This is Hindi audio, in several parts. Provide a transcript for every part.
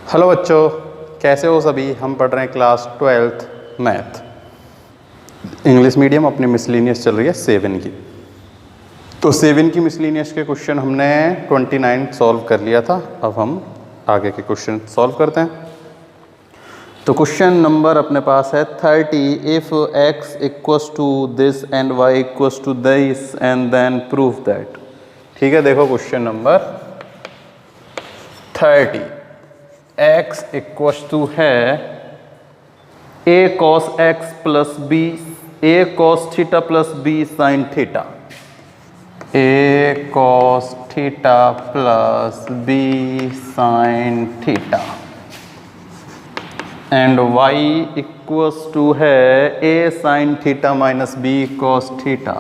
हेलो बच्चों, कैसे हो सभी। हम पढ़ रहे हैं class 12th math English medium. अपनी मिसलिनियस चल रही है 7 की। तो 7 की मिसलिनियस के क्वेश्चन हमने 29 सॉल्व कर लिया था। अब हम आगे के क्वेश्चन सॉल्व करते हैं। तो क्वेश्चन नंबर अपने पास है 30। If x equals to this and y equals to this and then prove that. ठीक है, देखो question number 30। x equals to है a cos x plus b, a cos theta plus b sin theta, a cos theta plus b sin theta, and y equals to है a sin theta minus b cos theta,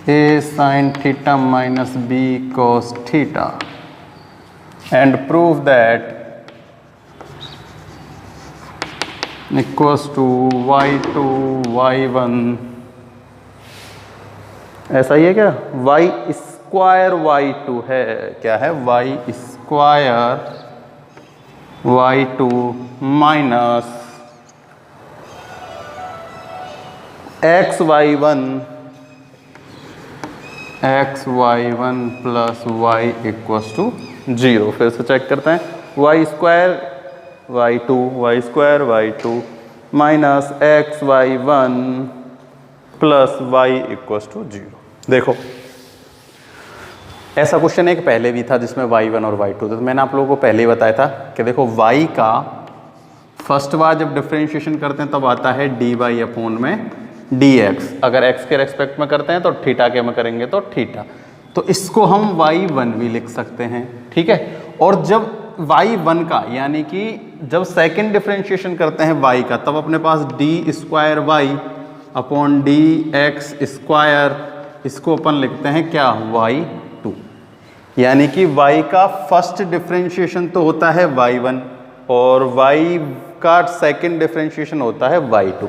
a sin theta minus b cos theta, and prove that equals to y2 y1। ऐसा ही है क्या? y स्क्वायर y2 है। क्या है? y square y2 minus xy1 plus y equals to 0। फिर से चेक करते हैं। y square y2 minus xy1 plus y equals to 0। देखो, ऐसा क्वेश्चन एक पहले भी था जिसमें y1 और y2 थे। तो मैंने आप लोगों को पहले ही बताया था कि देखो y का फर्स्ट बार जब डिफरेंशिएशन करते हैं तब आता है dy अपॉन में dx। अगर x के रेस्पेक्ट में करते हैं तो थीटा के में करेंगे तो थीटा। तो इसको हम y1 भी लिख सकते हैं। ठीक है, और जब y1 का यानी कि जब सेकंड डिफरेंशिएशन करते हैं y का तब अपने पास D square y upon D X square, इसको अपन लिखते हैं क्या? y2। यानी कि y का फर्स्ट डिफरेंशिएशन तो होता है y1 और y का सेकंड डिफरेंशिएशन होता है y2।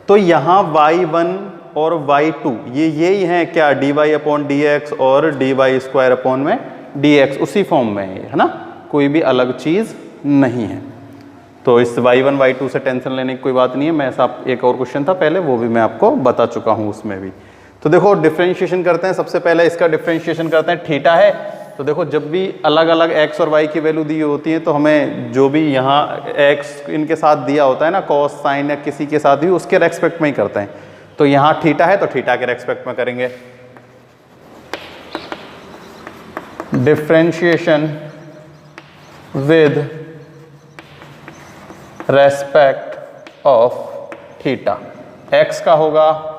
तो यहाँ y1 और y2 ये यही हैं क्या? dy अपॉन डी एक्स और डी वाई स्क्वायर अपॉन में dx, उसी फॉर्म में है ना, कोई भी अलग चीज़ नहीं है। तो इस y1 y2 से टेंशन लेने की कोई बात नहीं है। मैं ऐसा एक और क्वेश्चन था पहले, वो भी मैं आपको बता चुका हूँ उसमें भी। तो देखो डिफरेंशिएशन करते हैं। सबसे पहले इसका डिफरेंशिएशन करते हैं। थीटा है तो देखो जब भी अलग अलग x और y की वैल्यू दी होती है तो हमें जो भी यहाँ x इनके साथ दिया होता है ना, कॉस साइन या किसी के साथ भी, उसके रेस्पेक्ट में ही करते हैं। तो यहाँ थीटा है तो थीटा के रेस्पेक्ट में करेंगे। Differentiation with respect of theta, x का होगा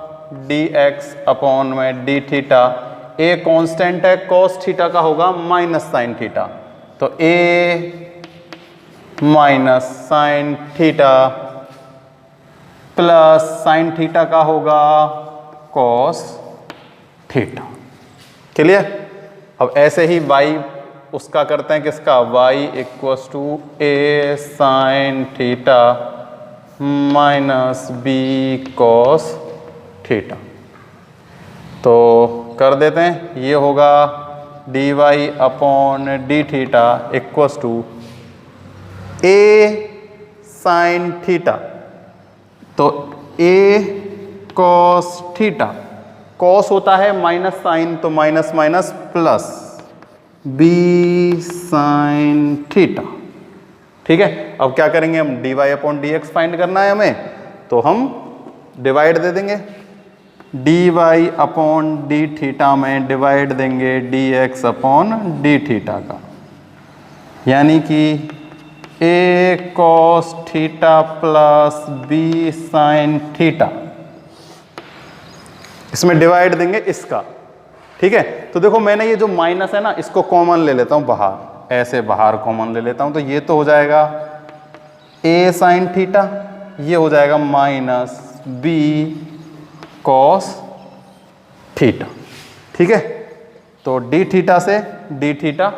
dx अपॉन में डी थीटा, a कांस्टेंट है, cos थीटा का होगा माइनस साइन थीटा, तो a minus sine theta plus sine theta का होगा cos थीटा। क्लियर? अब ऐसे ही y उसका करते हैं किसका? y equals to a sine theta minus b cos theta. तो कर देते हैं, ये होगा dy upon d theta equals to a sine theta, तो a cos थीटा, cos होता है माइनस साइन तो minus minus plus b sine theta. ठीक है, अब क्या करेंगे हम? dy upon D x find करना है हमें, तो हम डिवाइड दे देंगे। dy अपॉन डी थीटा में डिवाइड देंगे dx अपॉन डी थीटा का, यानी कि a cos theta plus b sine theta, इसमें डिवाइड देंगे इसका। ठीक है, तो देखो मैंने ये जो माइनस है ना, इसको कॉमन ले लेता हूं बाहर, ऐसे बाहर कॉमन ले लेता हूं, तो ये तो हो जाएगा a साइन थीटा, ये हो जाएगा माइनस b cos थीटा। ठीक है, तो d थीटा से d थीटा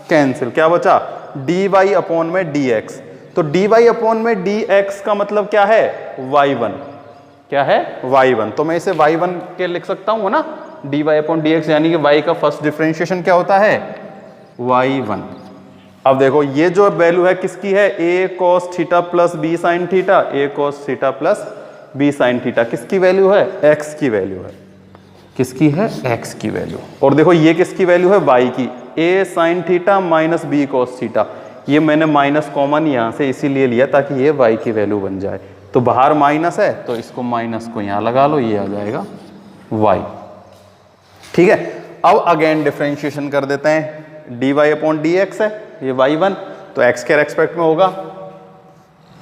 कैंसिल, क्या बचा? dy अपॉन में dx। तो dy अपॉन में dx का मतलब क्या है? y1। क्या है? y1। तो मैं इसे y1 के लिख सकता हूँ ना, dy अपॉन dx, यानी कि y का फर्स्ट डिफरेंशिएशन क्या होता है? y1। अब देखो ये जो वैल्यू है किसकी है, a cos theta plus b sin theta, a cos theta plus b sin theta किसकी वैल्यू है, x की वैल्यू है। किसकी है, x की वैल्यू। और देखो ये किसकी वैल्यू है, y की, a sin theta minus b cos theta. ये मैंने माइनस कॉमन यहां से इसीलिए लिया ताकि ये y की वैल्यू बन जाए। तो बाहर माइनस है तो इसको माइनस को यहां लगा लो, ये आ जाएगा y। ठीक है, अब अगेन डिफरेंशिएशन कर देते हैं। dy अपॉन dx है, ये y1 तो x के रेस्पेक्ट में होगा।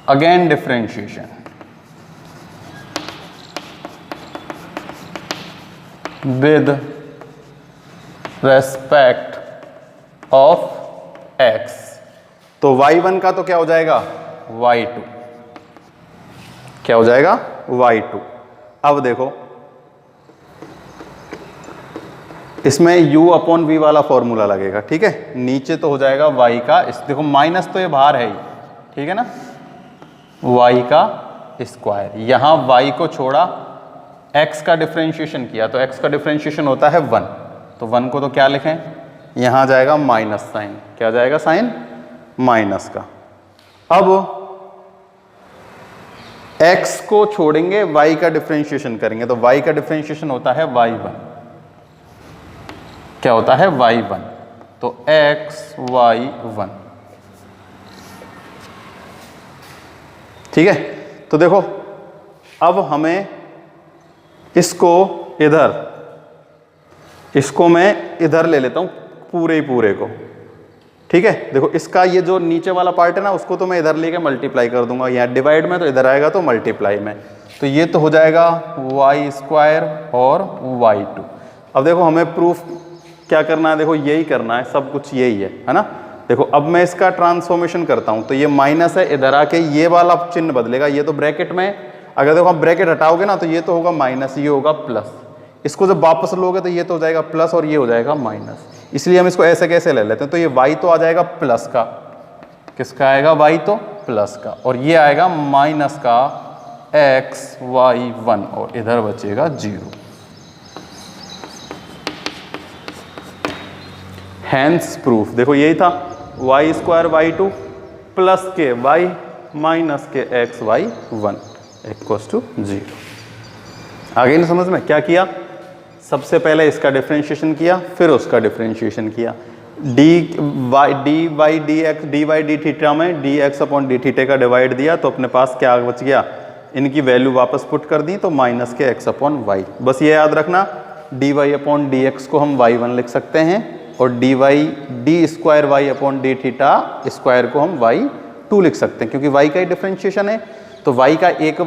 Again differentiation with respect of x, तो y1 का तो क्या हो जाएगा, y2, क्या हो जाएगा, y2। अब देखो इसमें u अपॉन v वाला फॉर्मूला लगेगा। ठीक है, नीचे तो हो जाएगा y का, इस देखो माइनस तो ये बाहर है ही, ठीक है ना, y का स्क्वायर, यहां y को छोड़ा x का डिफरेंशिएशन किया तो x का डिफरेंशिएशन होता है 1, तो 1 को तो क्या लिखें, यहां आ जाएगा माइनस साइन, क्या जाएगा साइन माइनस का। अब x को छोड़ेंगे y का डिफरेंशिएशन करेंगे तो y का डिफरेंशिएशन होता है y1, क्या होता है y1, तो x y1। ठीक है, तो देखो अब हमें इसको इधर, इसको मैं इधर ले लेता हूं पूरे ही पूरे को। ठीक है, देखो इसका ये जो नीचे वाला पार्ट है ना उसको तो मैं इधर लेके मल्टीप्लाई कर दूंगा, यहाँ डिवाइड में तो इधर आएगा तो मल्टीप्लाई में, तो ये तो हो जाएगा y स्क्वायर और y2। अब देखो हमें प्रूफ क्या करना है, देखो यही करना है, सब कुछ यही है ना। देखो अब मैं इसका ट्रांसफॉर्मेशन करता हूं तो ये माइनस है, इधर आके ये वाला चिन्ह बदलेगा, ये तो ब्रैकेट में, अगर देखो आप ब्रैकेट हटाओगे ना तो ये तो होगा माइनस, ये होगा प्लस, इसको जब वापस लोगे तो ये तो हो जाएगा प्लस और ये हो जाएगा माइनस, इसलिए हम इसको ऐसे कैसे ले लेते हैं, तो ये y तो आ जाएगा प्लस का, किसका आएगा, y तो प्लस का, और ये आएगा माइनस का x y1, और इधर बचेगा 0। हैंस प्रूफ देखो यही था, y स्क्वायर y2 प्लस के y माइनस के x y1 इक्वल्स टू 0। आगे नहीं समझ में, क्या किया, सबसे पहले इसका डिफरेंशिएशन किया, फिर उसका डिफरेंशिएशन किया। dy dx dy D theta में dx अपॉन डी थीटा का डिवाइड दिया तो अपने पास क्या बच गया, इनकी वैल्यू वापस पुट कर दी तो माइनस के x अपॉन y। बस ये याद रखना, dy अपॉन dx को हम y1 लिख सकते हैं और D square y upon d theta square को हम y2 लिख सकते हैं, क्योंकि y का ही डिफरेंशिएशन है, तो y का एक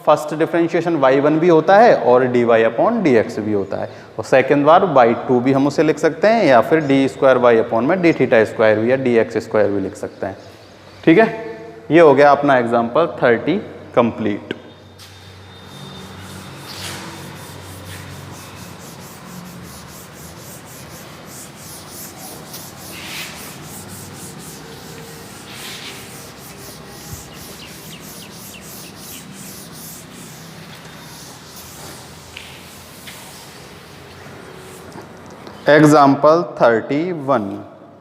फर्स्ट डिफरेंशिएशन y1 भी होता है और dy अपॉन dx भी होता है, और सेकेंड बार y2 भी हम उसे लिख सकते हैं, या फिर डी स्क्वायर y अपॉन में डी थीटा स्क्वायर भी या dx स्क्वायर भी लिख सकते हैं। ठीक है, ये हो गया अपना example 30 complete. Example 31.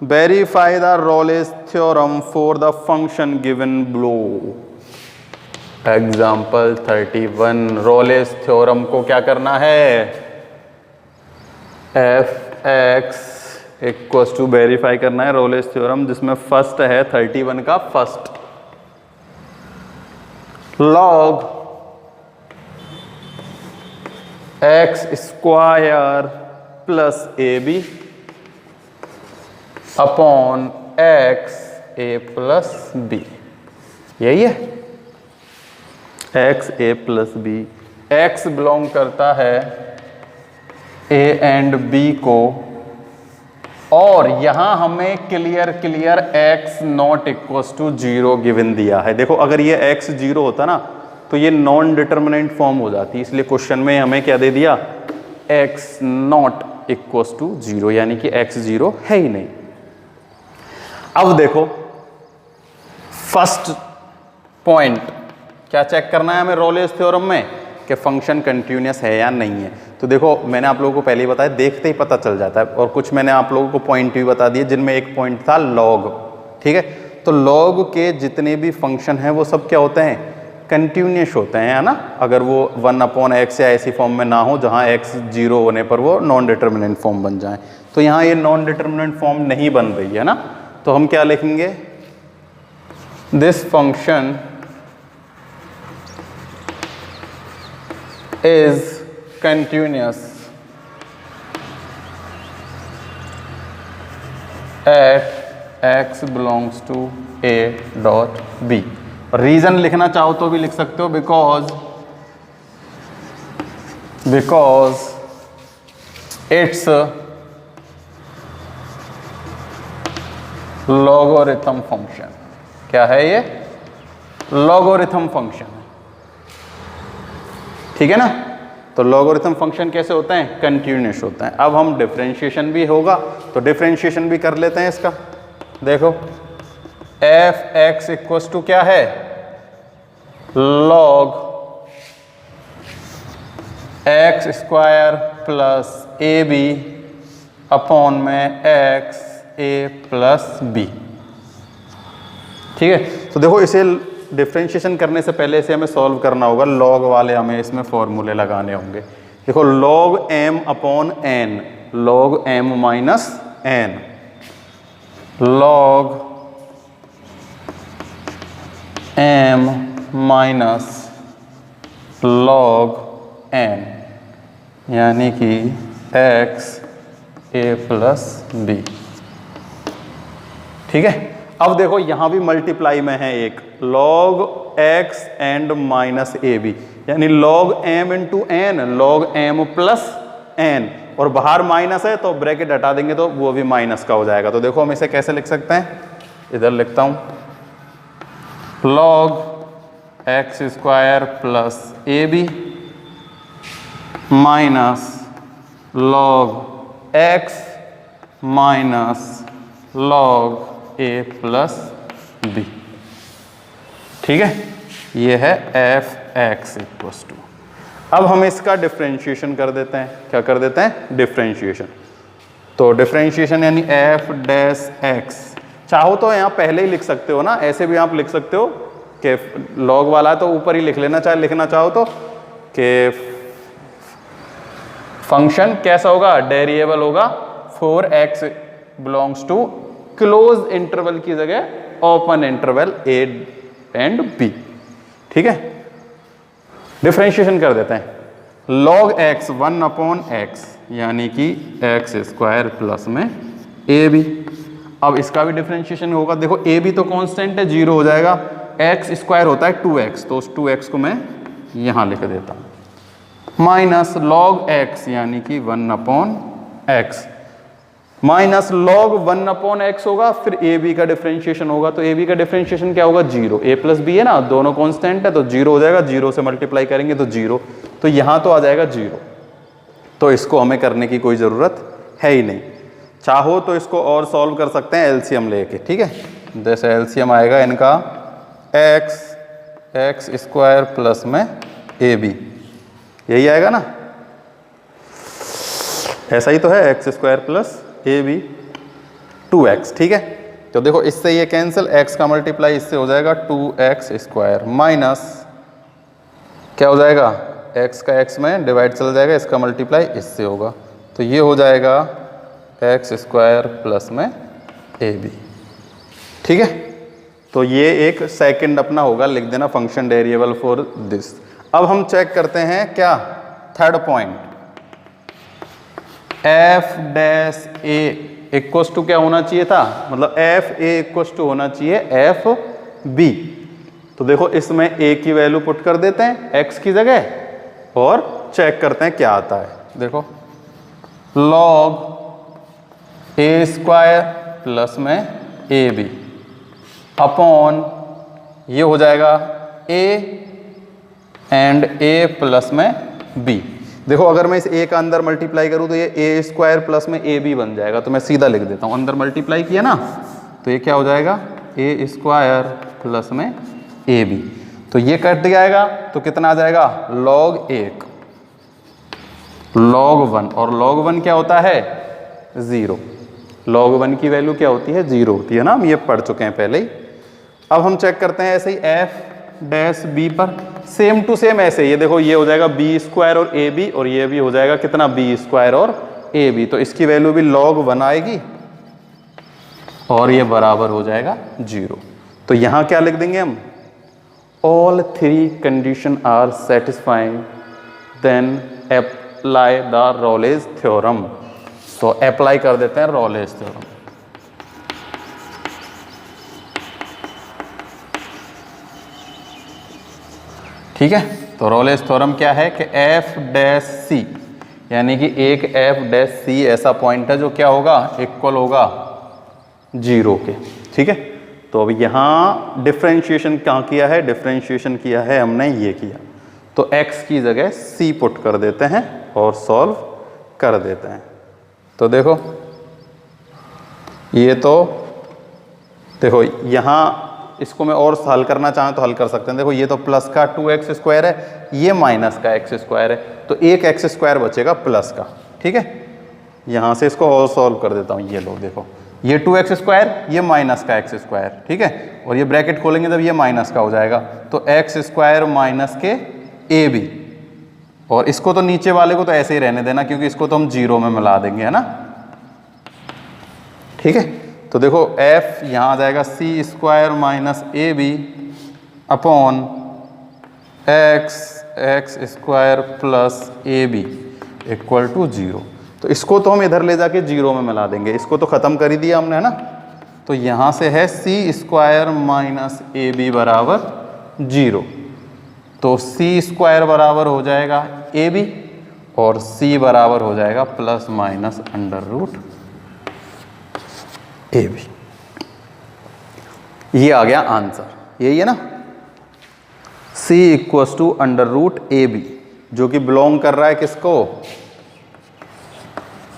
Verify the Rolle's theorem for the function given below. Example 31. Rolle's theorem को क्या करना है, f(x) इक्वल्स टू वेरीफाई करना है Rolle's theorem, जिसमें फर्स्ट है 31 का first, log x square plus a b upon x a plus b, यही है x a plus b. X belong करता है ए एंड बी को, और यहां हमें clear x not equals to 0 given दिया है। देखो अगर ये एक्स 0 होता ना तो ये नॉन डिटर्मिनेंट फॉर्म हो जाती, इसलिए क्वेश्चन में हमें क्या दे दिया, एक्स नॉट इक्वल्स टू 0, यानी कि x 0 है ही नहीं। अब देखो फर्स्ट पॉइंट क्या चेक करना है हमें रोलेस थ्योरम में, कि फंक्शन कंटिन्यूअस है या नहीं है। तो देखो मैंने आप लोगों को पहले ही बताया, देखते ही पता चल जाता है, और कुछ मैंने आप लोगों को पॉइंट भी बता दिए, जिनमें एक पॉइंट था लॉग, ठीक है। तो log के जितने भी फंक्शन हैं वो सब क्या होते हैं, कंटिन्यूस होते हैं, है ना। अगर वो 1/x या ऐसी फॉर्म में ना हो जहाँ x 0 होने पर वो नॉन डिटर्मिनेंट फॉर्म बन जाए। तो यहाँ ये नॉन डिटर्मिनेंट फॉर्म नहीं बन रही है ना, तो हम क्या लिखेंगे, this function is continuous at x belongs to a dot b। Reason लिखना चाहो तो भी लिख सकते हो, बिकॉज इट्स लॉगरिथम फंक्शन। क्या है ये, लॉगरिथम फंक्शन है, ठीक है ना। तो लॉगरिथम फंक्शन कैसे होते हैं, कंटिन्यूस होते हैं। अब हम डिफरेंशिएशन भी होगा तो डिफरेंशिएशन भी कर लेते हैं इसका। देखो एफ एक्स इक्वल्स टू क्या है, log x square plus a b upon में एक्स ए प्लस बी, ठीक है। तो देखो इसे डिफरेंशिएशन करने से पहले इसे हमें सॉल्व करना होगा, लॉग वाले हमें इसमें फॉर्मूले लगाने होंगे। देखो log m upon n, log m minus n, log m minus log n, यानी कि एक्स ए प्लस बी, ठीक है। अब देखो यहां भी मल्टीप्लाई में है एक, log x and minus a b, यानी log m into n, log m plus n, और बाहर माइनस है तो ब्रैकेट हटा देंगे तो वो भी माइनस का हो जाएगा। तो देखो हम इसे कैसे लिख सकते हैं, इधर लिखता हूं, log x square plus a b minus log x minus log a plus b, ठीक है। ये है एफ एक्स इक्वल्स टू। अब हम इसका डिफरेंशिएशन कर देते हैं, क्या कर देते हैं, डिफरेंशिएशन। तो डिफरेंशिएशन यानी एफ डैश एक्स, चाहो तो यहाँ पहले ही लिख सकते हो ना, ऐसे भी आप लिख सकते हो कि लॉग वाला है तो ऊपर ही लिख लेना, चाहे लिखना चाहो तो कि फंक्शन कैसा होगा, डेरिएबल होगा for x belongs to close interval की जगह open interval a and b, ठीक है। डिफरेंशिएशन कर देते हैं, लॉग एक्स 1/x यानी कि एक्स स्क्वायर प्लस में ए बी। अब इसका भी डिफरेंशिएशन होगा, देखो ए बी तो कांस्टेंट है, 0 हो जाएगा, एक्स स्क्वायर होता है 2x, तो उस 2x को मैं यहां लिख देता हूं, माइनस लॉग एक्स यानी कि 1/x माइनस लॉग 1/x होगा, फिर ए बी का डिफरेंशिएशन होगा। तो ए बी का डिफरेंशिएशन क्या होगा, 0, ए प्लस बी है ना, दोनों कांस्टेंट है तो 0 हो जाएगा, 0 से मल्टीप्लाई करेंगे तो 0, तो यहां तो आ जाएगा 0। तो इसको हमें करने की कोई ज़रूरत है ही नहीं, चाहो तो इसको और सॉल्व कर सकते हैं एलसीएम लेके, ठीक है। जैसे एलसीएम आएगा इनका एक्स स्क्वायर प्लस में ए बी, यही आएगा ना, ऐसा ही तो है, x square plus a b 2x, ठीक है। तो देखो इससे ये कैंसिल, x का मल्टीप्लाई इससे हो जाएगा 2x स्क्वायर माइनस क्या हो जाएगा, x का x में डिवाइड चला जाएगा, इसका मल्टीप्लाई इससे होगा, तो ये हो जाएगा एक्स स्क्वायर प्लस में ए बी, ठीक है। तो ये एक सेकंड अपना होगा, लिख देना फंक्शन डेरिएबल फॉर दिस। अब हम चेक करते हैं क्या, third point, f dash a equals to क्या होना चाहिए था, मतलब एफ ए इक्वल्स टू होना चाहिए एफ बी। तो देखो इसमें ए की वैल्यू पुट कर देते हैं एक्स की जगह और चेक करते हैं क्या आता है। देखो लॉग ए स्क्वायर प्लस में ए बी अपॉन ये हो जाएगा ए एंड ए प्लस में बी। देखो अगर मैं इस ए का अंदर मल्टीप्लाई करूं तो ये ए स्क्वायर प्लस में ए बी बन जाएगा, तो मैं सीधा लिख देता हूं, अंदर मल्टीप्लाई किया ना तो ये क्या हो जाएगा ए स्क्वायर प्लस में ए बी, तो ये कट जाएगा तो कितना आ जाएगा लॉग 1 लॉग 1, और लॉग 1 क्या होता है 0, log 1 की वैल्यू क्या होती है, 0 होती है ना, हम ये पढ़ चुके हैं पहले ही। अब हम चेक करते हैं ऐसे ही एफ डैश बी पर, सेम टू सेम ऐसे ही, ये देखो ये हो जाएगा बी स्क्वायर और ए बी, और ये भी हो जाएगा कितना, बी स्क्वायर और ए बी, तो इसकी वैल्यू भी log 1 आएगी और ये बराबर हो जाएगा 0। तो यहां क्या लिख देंगे हम, all 3 condition are satisfying then apply the Rolle's theorem. तो अप्लाई कर देते हैं रॉलेज थ्योरम। ठीक है, तो रॉलेज थ्योरम क्या है कि एफ डैश सी, यानी कि एक एफ डैश सी ऐसा पॉइंट है जो क्या होगा, इक्वल होगा 0 के। ठीक है, तो अब यहाँ डिफरेंशिएशन कहाँ किया है, डिफरेंशिएशन किया है हमने ये किया, तो x की जगह c पुट कर देते हैं और सॉल्व कर देते हैं। तो देखो ये तो देखो यहाँ इसको मैं और हल करना चाहें तो हल कर सकते हैं। देखो ये तो प्लस का 2x स्क्वायर है, ये माइनस का x स्क्वायर है, तो एक x स्क्वायर बचेगा प्लस का। ठीक है, यहाँ से इसको और सॉल्व कर देता हूँ। ये लो देखो, ये 2x स्क्वायर, ये माइनस का x स्क्वायर, ठीक है, और ये ब्रैकेट खोलेंगे तब ये माइनस का हो जाएगा, तो x स्क्वायर माइनस के ए बी, और इसको तो नीचे वाले को तो ऐसे ही रहने देना क्योंकि इसको तो हम 0 में मिला देंगे, है ना। ठीक है, तो देखो f यहाँ आ जाएगा c square minus a b upon x square plus a b equal to 0। तो इसको तो हम इधर ले जाके 0 में मिला देंगे, इसको तो ख़त्म कर ही दिया हमने, है ना। तो यहाँ से है सी स्क्वायर माइनस ए बी बराबर 0, तो सी स्क्वायर बराबर हो जाएगा ए बी और सी बराबर हो जाएगा plus minus under root a b. ये आ गया आंसर, यही है ना, c equals to under root a b, जो कि बिलोंग कर रहा है किसको,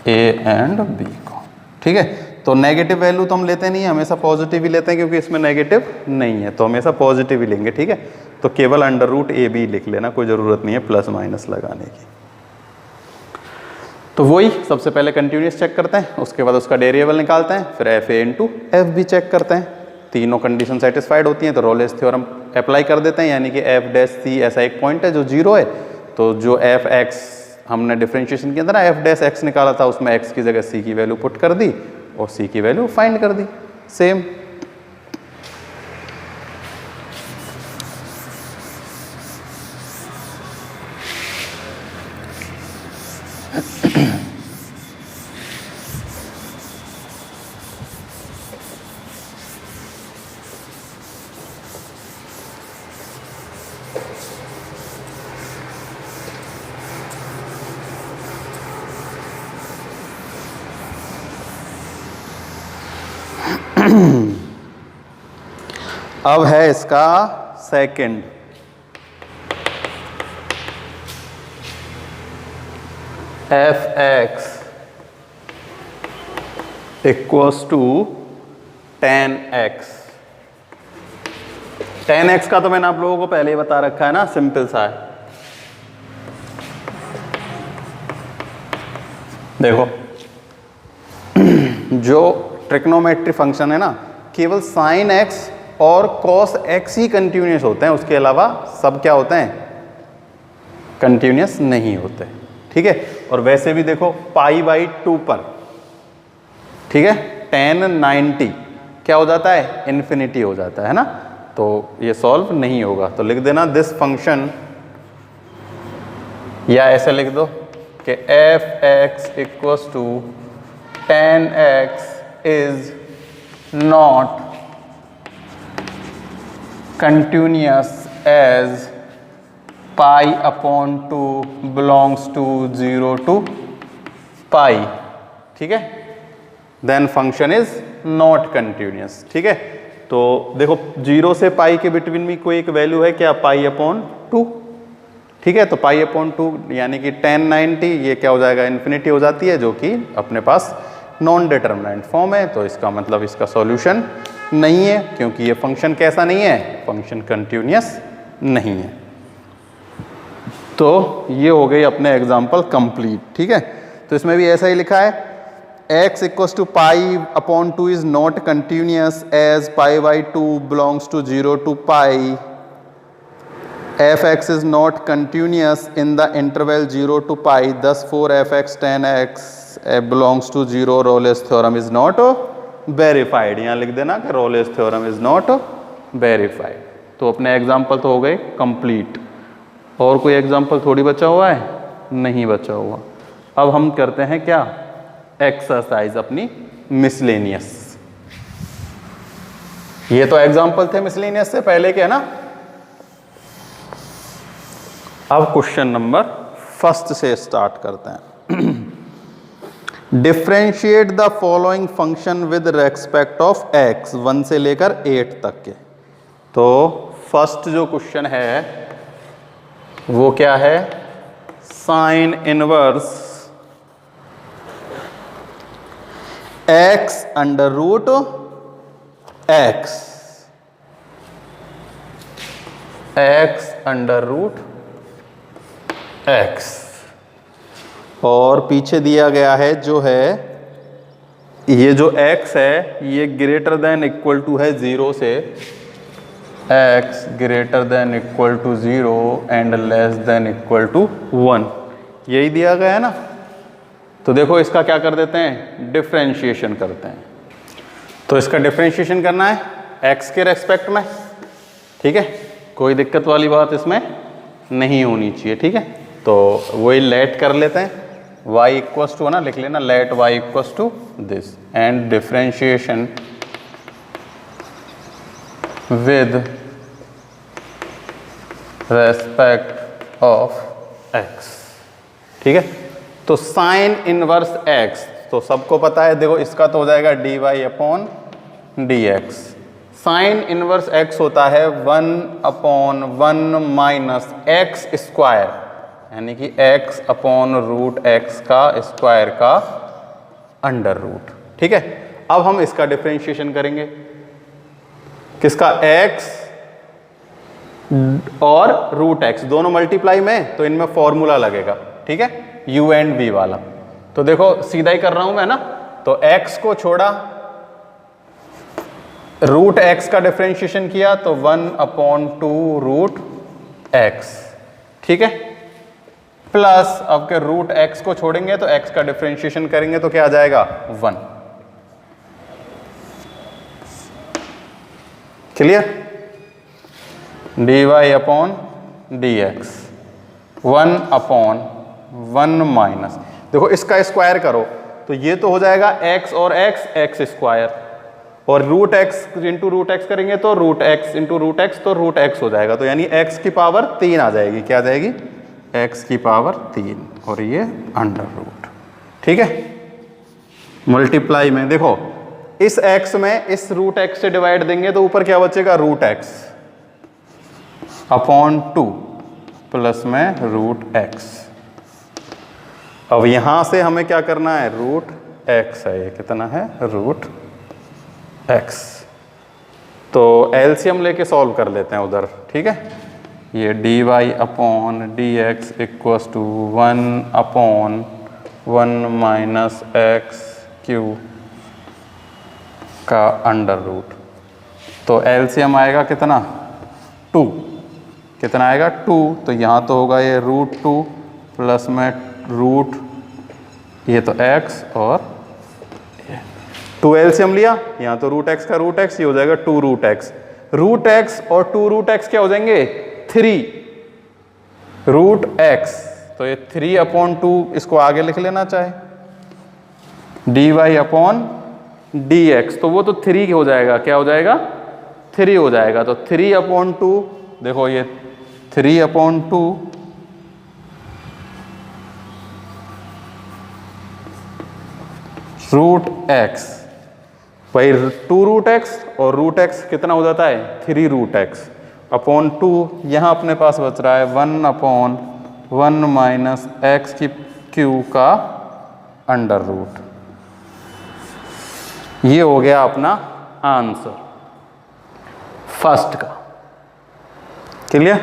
a एंड b को। ठीक है, तो नेगेटिव वैल्यू तो हम लेते नहीं है, हमेशा पॉजिटिव ही लेते हैं क्योंकि इसमें नेगेटिव नहीं है, तो हमेशा पॉजिटिव ही लेंगे। ठीक है, तो केवल अंडर रूट ए बी लिख लेना, कोई ज़रूरत नहीं है प्लस माइनस लगाने की। तो वही सबसे पहले कंटिन्यूस चेक करते हैं, उसके बाद उसका डेरिवेबल निकालते हैं, फिर f a into f b check करते हैं। तीनों कंडीशन सेटिस्फाइड होती हैं तो रॉलेज थ्योरम अप्लाई कर देते हैं, यानी कि एफ डैश सी ऐसा एक पॉइंट है जो 0 है, तो जो एफ एक्स हमने डिफरेंशिएशन किया था ना, एफ डैश एक्स निकाला था, उसमें एक्स की जगह सी की वैल्यू पुट कर दी और सी की वैल्यू फाइंड कर दी। सेम अब है इसका second, f x equals to tan x। tan x का तो मैंने आप लोगों को पहले ही बता रखा है ना, सिंपल सा है। देखो जो ट्रिग्नोमेट्री फंक्शन है ना, केवल साइन x और कॉस x ही कंटिन्यूस होते हैं, उसके अलावा सब क्या होते हैं, कंटिन्यूस नहीं होते। ठीक है, और वैसे भी देखो π/2 पर, ठीक है, tan 90 क्या हो जाता है, इन्फिनिटी हो जाता है ना, तो ये सॉल्व नहीं होगा। तो लिख देना दिस फंक्शन, या ऐसे लिख दो कि f x equals to tan x is not continuous as π/2 belongs to 0 to π। ठीक है, then function is not continuous. ठीक है, तो देखो 0 से π के बिटवीन में कोई एक वैल्यू है क्या, π/2। ठीक है, तो π/2 यानी कि tan 90 ये क्या हो जाएगा, इन्फिनिटी हो जाती है, जो कि अपने पास नॉन डिटरमिनेंट फॉर्म है, तो इसका मतलब इसका सॉल्यूशन नहीं है, क्योंकि ये फंक्शन कैसा नहीं है, फंक्शन कंटिन्यूस नहीं है। तो ये हो गई अपने एग्जाम्पल कंप्लीट। ठीक है, तो इसमें भी ऐसा ही लिखा है, x equals to pi upon 2 is not continuous as pi by 2 belongs to 0 to pi. fx is not continuous in the interval 0 to pi, thus for fx tan x belongs to 0 Rolle's theorem is not verified. यहाँ लिख देना कि Rolle's theorem is not verified. तो अपने एग्जाम्पल तो हो गए कंप्लीट, और कोई एग्जाम्पल थोड़ी बचा हुआ है, नहीं बचा हुआ। अब हम करते हैं क्या, एक्सरसाइज अपनी मिसलेनियस। ये तो एग्जाम्पल थे मिसलेनियस से पहले के, है ना। अब क्वेश्चन नंबर फर्स्ट से स्टार्ट करते हैं। Differentiate the following function with respect of x, 1 से लेकर 8 तक के। तो फर्स्ट जो क्वेश्चन है वो क्या है, sine inverse x under root x, x under root x, और पीछे दिया गया है जो है ये जो x है ये ग्रेटर देन इक्वल टू है 0 से, x greater than equal to 0 and less than equal to 1, यही दिया गया है ना। तो देखो इसका क्या कर देते हैं, डिफरेंशिएशन करते हैं। तो इसका डिफरेंशिएशन करना है x के रेस्पेक्ट में, ठीक है, कोई दिक्कत वाली बात इसमें नहीं होनी चाहिए, ठीक है। तो वही लेट कर लेते हैं, y इक्वल्स टू, ना लिख लेना, let y equals to this and differentiation with respect of x, ठीक है। तो साइन इनवर्स x तो सबको पता है, देखो इसका तो हो जाएगा dy अपॉन dx। साइन इनवर्स x होता है 1 अपॉन 1 माइनस एक्स स्क्वायर, यानी कि x अपॉन रूट x का स्क्वायर का अंडर रूट, ठीक है। अब हम इसका डिफरेंशिएशन करेंगे, किसका, x और रूट x दोनों मल्टीप्लाई में, तो इनमें फॉर्मूला लगेगा, ठीक है, u एंड v वाला। तो देखो सीधा ही कर रहा हूं मैं ना, तो x को छोड़ा, रूट x का डिफरेंशिएशन किया तो 1 अपॉन 2 रूट x, ठीक है, प्लस अब के रूट x को छोड़ेंगे तो x का डिफरेंशिएशन करेंगे तो क्या आ जाएगा 1। क्लियर, dy अपॉन dx 1 अपॉन 1 माइनस, देखो इसका स्क्वायर करो तो ये तो हो जाएगा x और x स्क्वायर, और root x into root x करेंगे तो root x into root x, तो रूट x हो जाएगा, तो यानी x की पावर 3 आ जाएगी, क्या आ जाएगी, x की पावर 3, और ये अंडर रूट, ठीक है। मल्टीप्लाई में देखो इस x में इस रूट x से डिवाइड देंगे तो ऊपर क्या बचेगा, रूट x अपॉन 2 प्लस में रूट x। अब यहां से हमें क्या करना है, रूट x है, ये कितना है, रूट x। तो एलसीएम लेके सॉल्व कर लेते हैं उधर, ठीक है। ये dy अपॉन dx equals to 1 upon 1 minus x q का अंडर रूट। तो एलसीएम आएगा कितना, 2, कितना आएगा 2, तो यहाँ तो होगा ये रूट 2 प्लस में रूट, ये तो x और 2 एलसीएम लिया, यहाँ तो रूट x का रूट x, ये हो जाएगा 2 रूट x। रूट x और 2 रूट x क्या हो जाएंगे, 3 रूट x, तो ये 3 अपॉन 2, इसको आगे लिख लेना चाहे, dy अपॉन dx, तो वो तो 3 हो जाएगा, क्या हो जाएगा, 3 हो जाएगा। तो 3 अपॉन 2, देखो ये 3 अपॉन 2 रूट x, भाई 2 रूट x और रूट x कितना हो जाता है, 3 रूट x अपॉन 2, यहाँ अपने पास बच रहा है 1 अपॉन 1 माइनस एक्स की क्यू का अंडर रूट। ये हो गया अपना आंसर फर्स्ट का। क्लियर,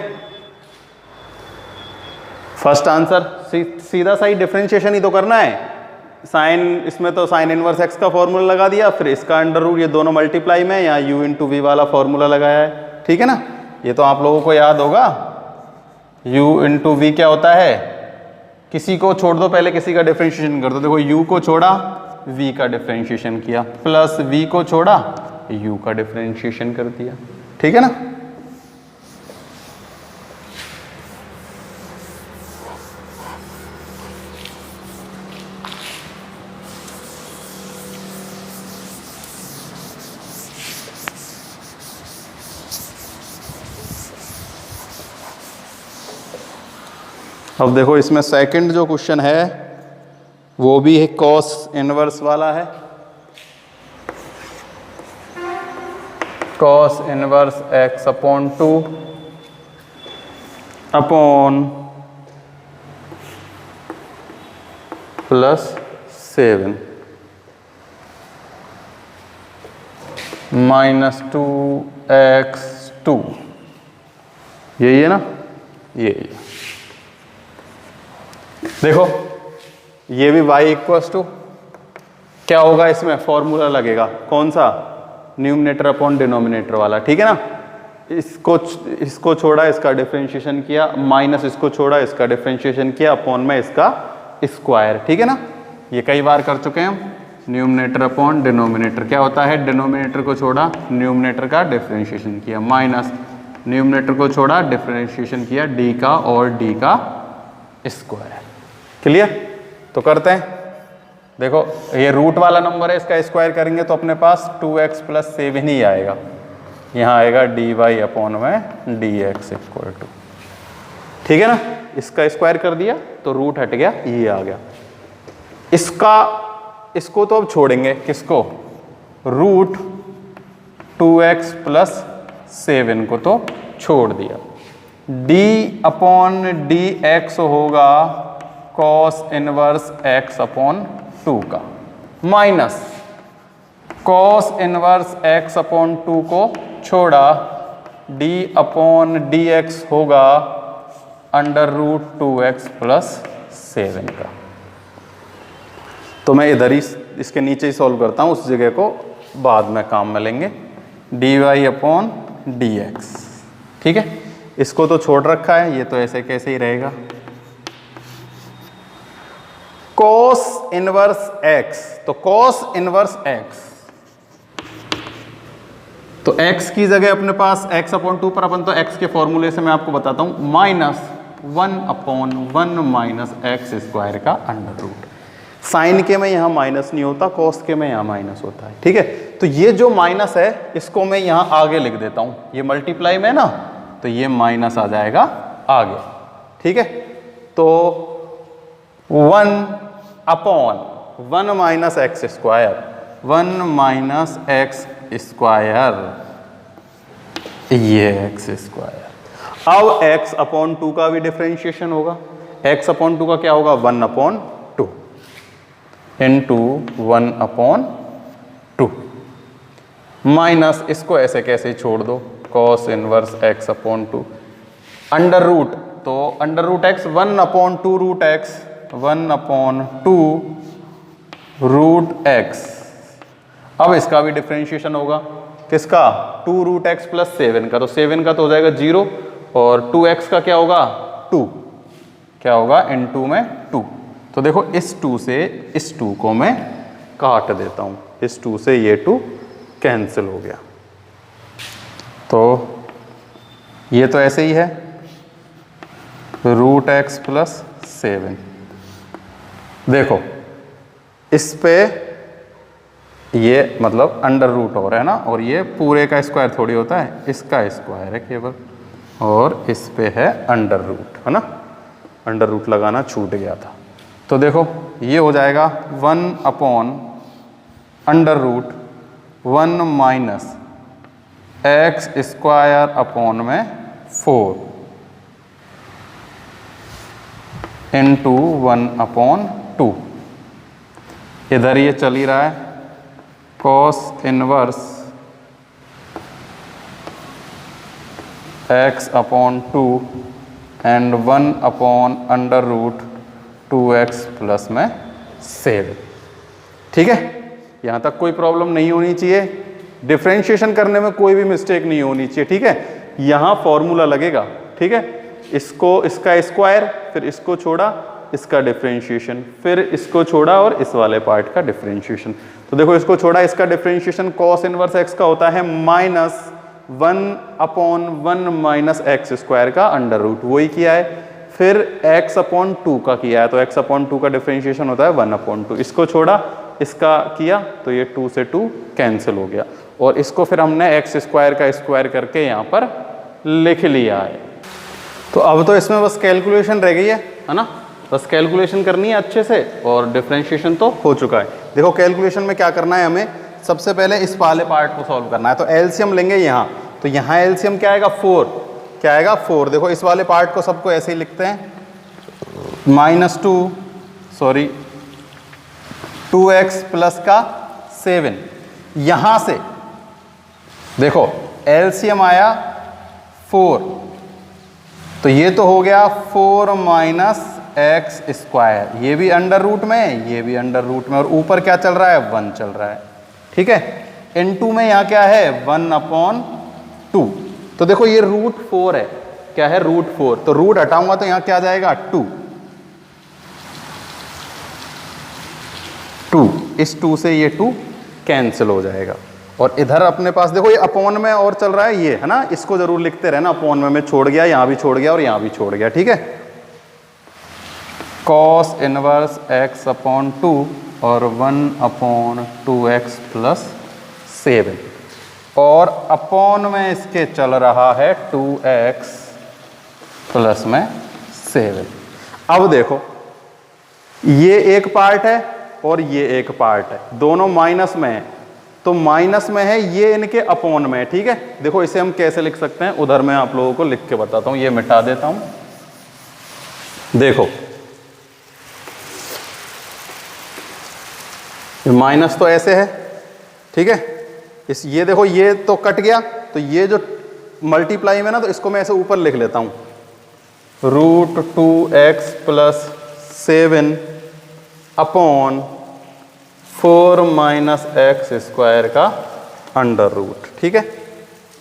फर्स्ट आंसर सीधा सही डिफरेंशिएशन ही तो करना है, साइन, इसमें तो साइन इनवर्स एक्स का फॉर्मूला लगा दिया, फिर इसका अंडर रूट, ये दोनों मल्टीप्लाई में, यहाँ u इंटू वी वाला फॉर्मूला लगाया है, ठीक है ना। ये तो आप लोगों को याद होगा, u इंटू वी क्या होता है, किसी को छोड़ दो पहले, किसी का डिफरेंशिएशन कर दो। देखो u को छोड़ा, v का डिफरेंशिएशन किया, प्लस v को छोड़ा, u का डिफरेंशिएशन कर दिया, ठीक है ना। अब देखो इसमें सेकंड जो क्वेश्चन है वो भी है कॉस इनवर्स वाला है। Cos inverse x upon 2 upon plus 7 minus 2x2, यही है ना, यही है। देखो ये भी y इक्वल्स टू क्या होगा, इसमें फॉर्मूला लगेगा कौन सा, न्यूमरेटर अपॉन डिनोमिनेटर वाला, ठीक है ना। इसको छोड़ा, इसका डिफरेंशिएशन किया, माइनस इसको छोड़ा, इसका डिफरेंशिएशन किया, अपॉन में इसका स्क्वायर, ठीक है ना। ये कई बार कर चुके हैं हम। न्यूमरेटर अपॉन डिनोमिनेटर क्या होता है, डिनोमिनेटर को छोड़ा, न्यूमरेटर का डिफरेंशिएशन किया, माइनस न्यूमरेटर को छोड़ा, डिफरेंशिएशन किया डी का और डी का स्क्वायर। क्लियर? तो करते हैं। देखो ये रूट वाला नंबर है, इसका स्क्वायर करेंगे तो अपने पास 2x प्लस 7 ही आएगा। यहाँ आएगा dy अपॉन में dx इक्वल टू, ठीक है ना। इसका स्क्वायर कर दिया तो रूट हट गया, ये आ गया। इसको तो अब छोड़ेंगे, किसको, रूट 2x प्लस 7 को तो छोड़ दिया। d अपॉन dx होगा कॉस इनवर्स x अपॉन 2 का, minus cos inverse x upon 2 को छोड़ा, d अपॉन dx होगा अंडर रूट 2x प्लस 7 का। तो मैं इधर ही इसके नीचे ही सॉल्व करता हूँ, उस जगह को बाद में काम में लेंगे। dy अपॉन dx, ठीक है। इसको तो छोड़ रखा है, ये तो ऐसे कैसे ही रहेगा। cos इनवर्स x, तो cos इनवर्स x, तो x की जगह अपने पास x अपॉन 2 पर अपन तो x के फॉर्मूले से मैं आपको बताता हूं, minus 1 upon 1 minus x square का अंडर रूट। साइन के में यहाँ माइनस नहीं होता, कॉस के में यहाँ माइनस होता है, ठीक है। तो ये जो माइनस है इसको मैं यहाँ आगे लिख देता हूँ, ये मल्टीप्लाई में ना, तो ये माइनस आ जाएगा आगे, ठीक है। तो 1 upon 1 minus x square, 1 minus x square, ये एक्स स्क्वायर। अब x अपॉन 2 का भी डिफरेंशिएशन होगा। x अपॉन 2 का क्या होगा, 1 अपॉन 2 इंटू 1 अपॉन 2, माइनस इसको ऐसे कैसे छोड़ दो, cos inverse x upon 2, under root, तो under root x 1 upon 2 root x, 1 upon 2 root x। अब इसका भी डिफरेंशिएशन होगा, किसका, 2 रूट x प्लस 7 का, तो 7 का तो हो जाएगा 0 और 2x का क्या होगा 2, क्या होगा इनटू में 2। तो देखो इस 2 से इस 2 को मैं काट देता हूँ, इस 2 से ये 2 कैंसिल हो गया। तो ये तो ऐसे ही है, रूट x प्लस 7। देखो इस पे ये मतलब अंडर रूट हो रहा है ना, और ये पूरे का स्क्वायर थोड़ी होता है, इसका स्क्वायर है केवल, और इस पे है अंडर रूट, है ना। अंडर रूट लगाना छूट गया था। तो देखो ये हो जाएगा 1 upon under root 1 minus x square upon में 4 इंटू 1 अपॉन 2। इधर ये चल ही रहा है, cos inverse x upon 2 and 1 upon under root 2x plus में 7। ठीक है, यहाँ तक कोई प्रॉब्लम नहीं होनी चाहिए, डिफरेंशिएशन करने में कोई भी मिस्टेक नहीं होनी चाहिए। ठीक है, यहाँ फॉर्मूला लगेगा। ठीक है, इसको इसका स्क्वायर, फिर इसको छोड़ा इसका डिफरेंशिएशन, फिर इसको छोड़ा और इस वाले पार्ट का डिफरेंशिएशन। तो देखो इसको छोड़ा, इसका डिफरेंशिएशन कॉस इनवर्स एक्स का होता है -1/1 माइनस एक्स स्क्वायर का अंडर रूट, वही किया है। फिर x/2 का किया है, तो x/2 का डिफरेंशिएशन होता है 1/2। इसको छोड़ा, इसका किया, तो ये 2 से 2 कैंसिल हो गया, और इसको फिर हमने एक्स स्क्वायर का स्क्वायर करके यहाँ पर लिख लिया है। तो अब तो इसमें बस कैलकुलेशन रह गई है ना, बस कैलकुलेशन करनी है अच्छे से, और डिफरेंशिएशन तो हो चुका है। देखो कैलकुलेशन में क्या करना है, हमें सबसे पहले इस वाले पार्ट को सॉल्व करना है। तो एलसीएम लेंगे यहाँ, तो यहाँ एलसीएम क्या आएगा 4, क्या आएगा 4। देखो इस वाले पार्ट को सबको ऐसे ही लिखते हैं, -2x प्लस का 7। यहाँ से देखो एलसीएम आया 4, तो ये तो हो गया 4 माइनस एक्स स्क्वायर, ये भी अंडर रूट में, ये भी अंडर रूट में, और ऊपर क्या चल रहा है 1 चल रहा है। ठीक है, इनटू में यहाँ क्या है 1/2। तो देखो ये √4 है, क्या है √4, तो रूट हटाऊंगा तो यहाँ क्या आ जाएगा 2, इस 2 से ये 2 कैंसिल हो जाएगा। और इधर अपने पास देखो ये अपॉन में और चल रहा है, ये है ना, इसको जरूर लिखते रहना, अपॉन में मैं छोड़ गया, यहाँ भी छोड़ गया और यहाँ भी छोड़ गया। ठीक है, cos इनवर्स x/2 और 1/2x प्लस 7, और अपॉन में इसके चल रहा है 2x प्लस में 7। अब देखो ये एक पार्ट है और ये एक पार्ट है, दोनों माइनस में है, तो माइनस में है, ये इनके अपॉन में है। ठीक है, देखो इसे हम कैसे लिख सकते हैं, उधर मैं आप लोगों को लिख के बताता हूं, ये मिटा देता हूं। देखो माइनस तो ऐसे है, ठीक है, इस ये देखो ये तो कट गया, तो ये जो मल्टीप्लाई में ना, तो इसको मैं ऐसे ऊपर लिख लेता हूं, √2x plus 7 upon 4 minus x square का अंडर रूट। ठीक है,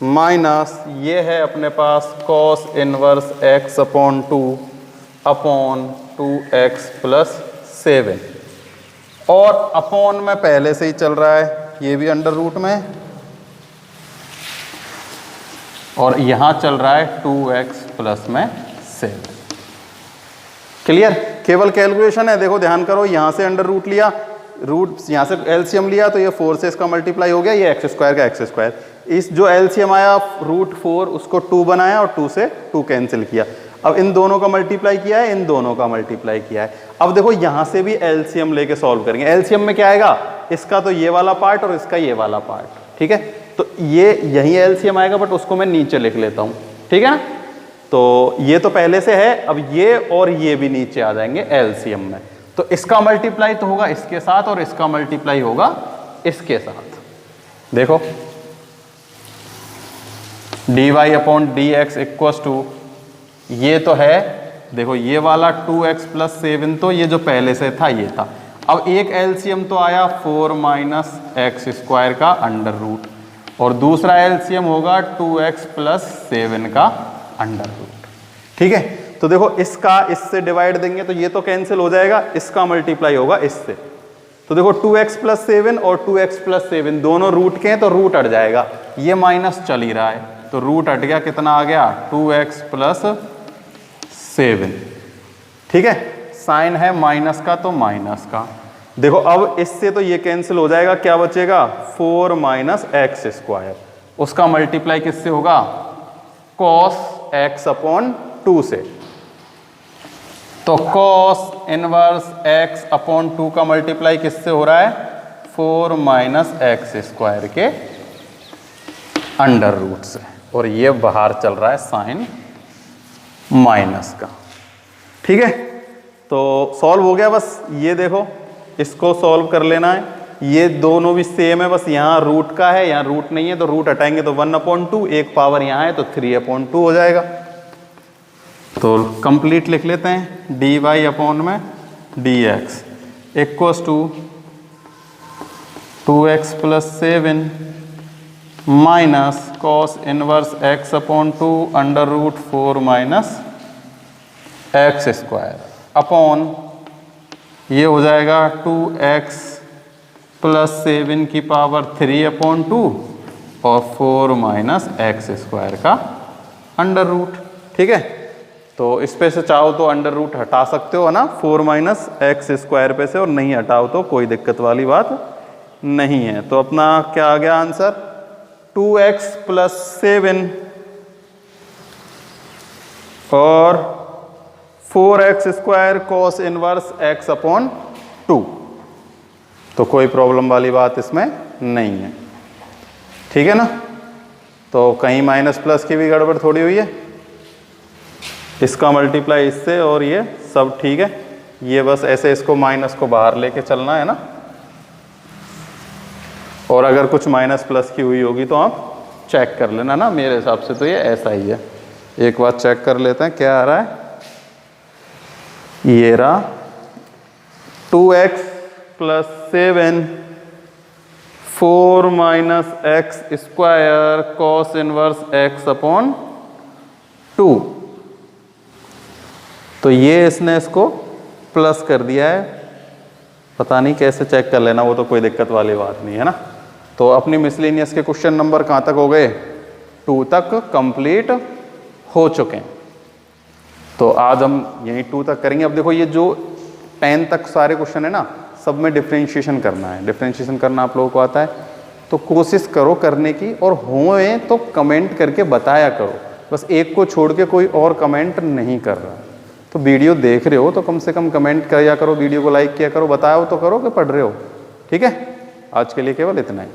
माइनस ये है अपने पास cos inverse x/2 upon 2x plus 7, और अपॉन में पहले से ही चल रहा है, ये भी अंडर रूट में, और यहां चल रहा है 2x प्लस में 7। क्लियर, केवल कैलकुलेशन है। देखो ध्यान करो, यहां से अंडर रूट लिया, रूट यहाँ से एलसीएम लिया, तो ये 4 से इसका मल्टीप्लाई हो गया, ये एक्स स्क्वायर का एक्स स्क्वायर, इस जो एलसीएम आया √4 उसको 2 बनाया और 2 से 2 कैंसिल किया। अब इन दोनों का मल्टीप्लाई किया है, इन दोनों का मल्टीप्लाई किया है। अब देखो यहाँ से भी एलसीएम लेके सॉल्व करेंगे। एलसीएम में क्या आएगा, इसका तो ये वाला पार्ट और इसका ये वाला पार्ट। ठीक है, तो ये यही एलसीएम आएगा, बट उसको मैं नीचे लिख लेता हूँ। ठीक है ना, तो ये तो पहले से है, अब ये और ये भी नीचे आ जाएंगे एलसीएम में। तो इसका मल्टीप्लाई तो होगा इसके साथ, और इसका मल्टीप्लाई होगा इसके साथ। देखो dy/dx इक्वल्स टू, ये तो है, देखो ये वाला 2x प्लस 7, तो ये जो पहले से था ये था। अब एक एलसीएम तो आया 4 माइनस एक्स स्क्वायर का अंडर रूट, और दूसरा एलसीएम होगा 2x प्लस 7 का अंडर रूट। ठीक है, तो देखो इसका इससे डिवाइड देंगे तो ये तो कैंसिल हो जाएगा, इसका मल्टीप्लाई होगा इससे। तो देखो 2x प्लस 7 और 2x प्लस 7 दोनों रूट के हैं, तो रूट हट जाएगा, ये माइनस चल ही रहा है, तो रूट हट गया, कितना आ गया 2x प्लस 7। ठीक है, साइन है माइनस का तो माइनस का। देखो अब इससे तो ये कैंसिल हो जाएगा, क्या बचेगा 4 माइनस एक्स स्क्वायर, उसका मल्टीप्लाई किससे होगा cos x/2 से। तो cos इनवर्स x/2 का मल्टीप्लाई किससे हो रहा है 4 माइनस एक्स स्क्वायर के अंडर रूट से, और ये बाहर चल रहा है साइन माइनस का। ठीक है, तो सॉल्व हो गया। बस ये देखो, इसको सॉल्व कर लेना है, ये दोनों भी सेम है, बस यहाँ रूट का है, यहाँ रूट नहीं है, तो रूट हटाएंगे तो 1/2, एक पावर यहाँ है तो 3/2 हो जाएगा। तो कंप्लीट लिख लेते हैं, dy अपॉन में dx equals to 2x plus 7 minus cos inverse x upon 2 under root 4 minus x square upon ये हो जाएगा 2x प्लस 7 की पावर 3 अपॉन 2 और 4 माइनस एक्स स्क्वायर का अंडर रूट। ठीक है, तो इस पे से चाहो तो अंडर रूट हटा सकते हो है ना 4 माइनस एक्स स्क्वायर पे से, और नहीं हटाओ तो कोई दिक्कत वाली बात नहीं है। तो अपना क्या आ गया आंसर 2x प्लस 7 और 4x square cos inverse x upon 2। तो कोई प्रॉब्लम वाली बात इसमें नहीं है। ठीक है ना, तो कहीं माइनस प्लस की भी गड़बड़ थोड़ी हुई है, इसका मल्टीप्लाई इससे और ये सब ठीक है। ये बस ऐसे इसको माइनस को बाहर लेके चलना है ना, और अगर कुछ माइनस प्लस की हुई होगी तो आप चेक कर लेना ना। मेरे हिसाब से तो ये ऐसा ही है, एक बार चेक कर लेते हैं क्या आ रहा है। ये रहा 2x plus 7 4 minus x square cos inverse x upon 2। तो ये इसने इसको प्लस कर दिया है, पता नहीं कैसे चेक कर लेना, वो तो कोई दिक्कत वाली बात नहीं है ना। तो अपनी मिसलेनियस के क्वेश्चन नंबर कहाँ तक हो गए, 2 तक कंप्लीट हो चुके हैं। तो आज हम यहीं 2 तक करेंगे। अब देखो ये जो 10 तक सारे क्वेश्चन है ना, सब में डिफ्रेंशिएशन करना है। डिफ्रेंशिएशन करना आप लोगों को आता है तो कोशिश करो करने की, और होए तो कमेंट करके बताया करो। बस एक को छोड़ के कोई और कमेंट नहीं कर रहा। तो वीडियो देख रहे हो तो कम से कम कमेंट किया करो, वीडियो को लाइक किया करो, बताया तो करो कि पढ़ रहे हो। ठीक है, आज के लिए केवल इतना ही।